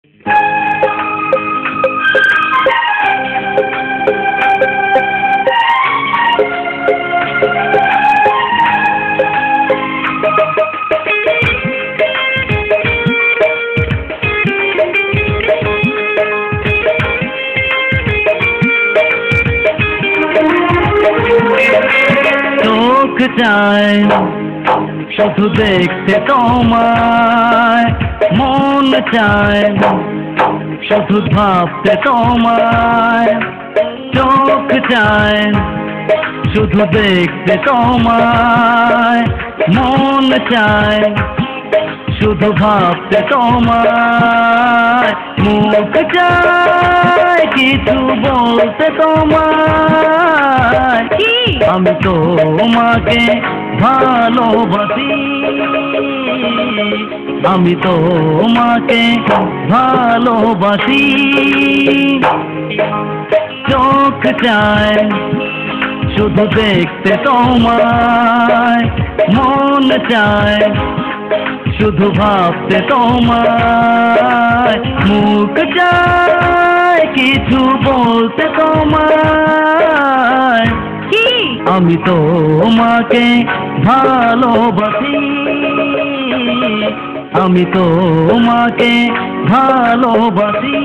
চোখ চায় শুধু দেখতে তোমায়, মন চায় শুধু ভাবতে তোমায়। চোখ চায় শুধু দেখতে তোমায়, মন চায় শুধু ভাবতে তোমায়। মুখ চায় কিছু বলতে তোমায়, আমি তোমাকে ভালোবাসি, আমি তোমাকে ভালোবাসি। চোখ চায় শুধু দেখতে তোমায়, মন চায় শুধু ভাবতে তোমায়। মুখ চায় কিছু বলতে তোমায়, আমি তোমাকে ভালোবাসি, আমি তোমাকে ভালোবাসি।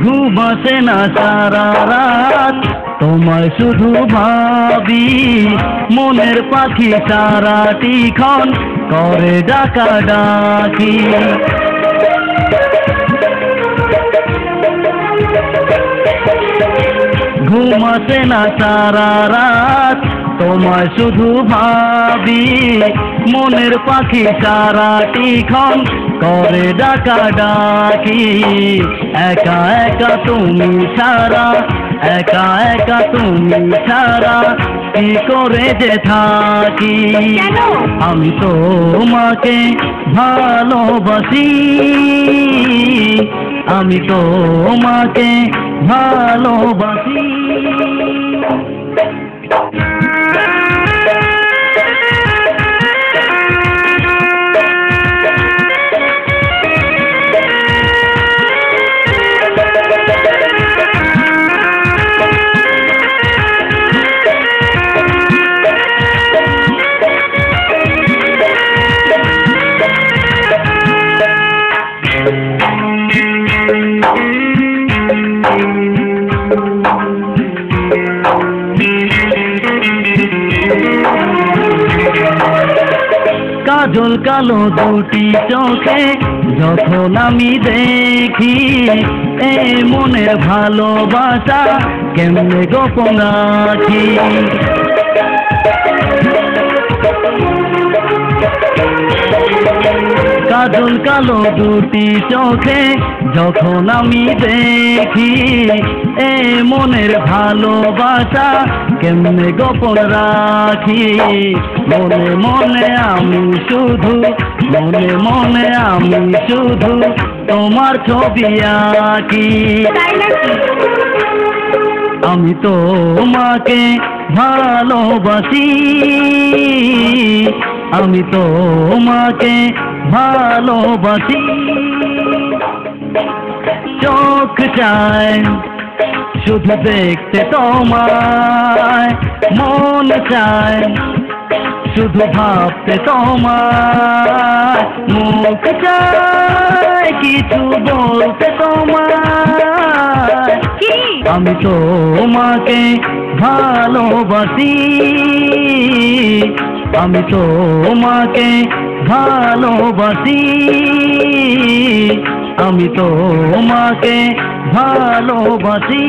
ঘুম আসে না সারা রাত, তোমায় শুধু ভাবি, মনের পাখি সারাটি ক্ষণ করে ডাকা ডাকি। ঘুম আসে না সারা রাত, তোমায় শুধু ভাবি, মনের পাখি সারাটি ক্ষণ করে ডাকা ডাকি। একা একা তুমি ছাড়া, একা একা তুমি ছাড়া কি করে যে থাকি। আমি তোমাকে ভালোবাসি, আমি তোমাকে ভালোবাসি। কাজল কালো দুটি চোখে যখন আমি দেখি, এ মনের ভালোবাসা কেমনে গোপন রাখি। কাজল কালো দুটি চোখে যখন আমি দেখি, এ মনের ভালোবাসা কেমনে গোপন রাখি। মনে মনে আমি শুধু, মনে মনে আমি শুধু তোমার ছবি আঁকি। আমি তোমাকে ভালোবাসি, আমি তোমাকে ভালোবাসি। চোখ চায় শুধু দেখতে তোমায়, মন চায় শুধু ভাবতে তোমায়। মুখ চায় কিছু বলতে তোমায়, আমি তোমাকে ভালোবাসি, আমি তোমাকে ভালোবাসি, আমি তোমাকে ভালোবাসি।